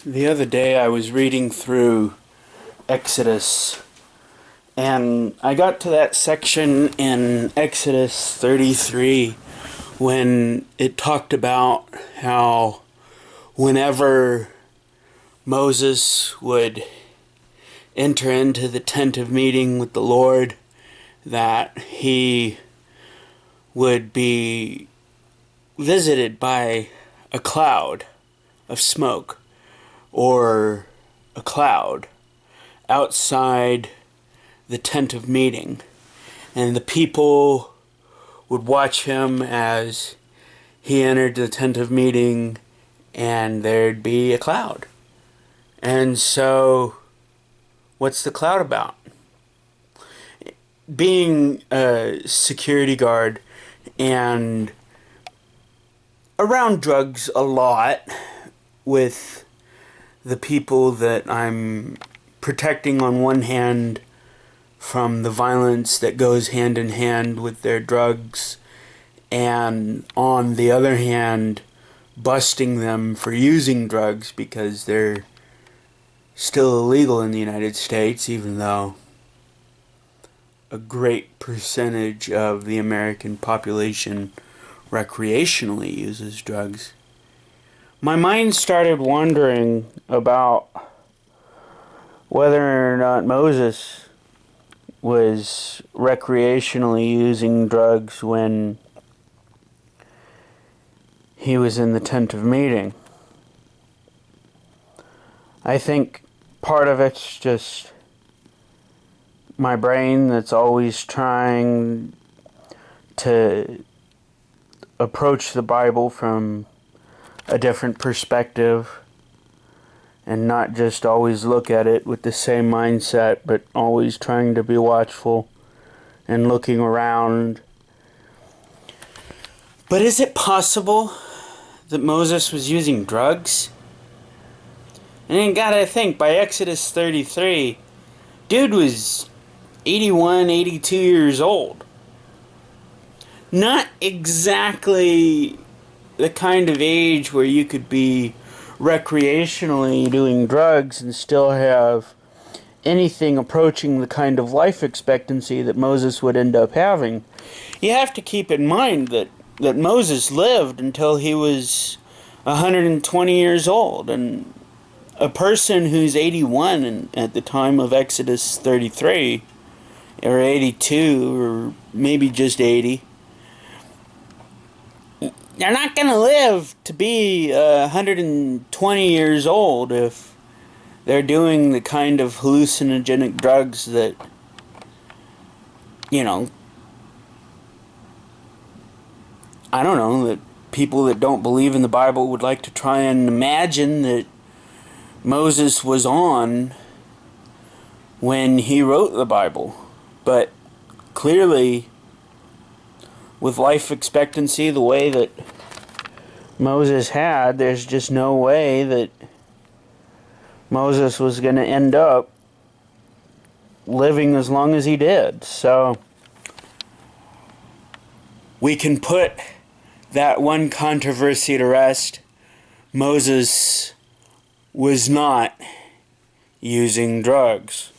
The other day I was reading through Exodus, and I got to that section in Exodus 33 when it talked about how whenever Moses would enter into the tent of meeting with the Lord, that he would be visited by a cloud of smoke or a cloud outside the tent of meeting, and the people would watch him as he entered the tent of meeting, and there'd be a cloud. And so, what's the cloud about? Being a security guard and around drugs a lot with the people that I'm protecting on one hand from the violence that goes hand in hand with their drugs, and on the other hand busting them for using drugs because they're still illegal in the United States, even though a great percentage of the American population recreationally uses drugs. My mind started wondering about whether or not Moses was recreationally using drugs when he was in the tent of meeting. I think part of it's just my brain that's always trying to approach the Bible from a different perspective and not just always look at it with the same mindset, but always trying to be watchful and looking around. But is it possible that Moses was using drugs? And you gotta think, by Exodus 33, dude was 81, 82 years old. Not exactly the kind of age where you could be recreationally doing drugs and still have anything approaching the kind of life expectancy that Moses would end up having. You have to keep in mind that Moses lived until he was 120 years old, and a person who's 81 at the time of Exodus 33, or 82, or maybe just 80, they're not going to live to be 120 years old if they're doing the kind of hallucinogenic drugs that, I don't know, that people that don't believe in the Bible would like to try and imagine that Moses was on when he wrote the Bible. But clearly, with life expectancy the way that Moses had, there's just no way that Moses was going to end up living as long as he did. So we can put that one controversy to rest. Moses was not using drugs.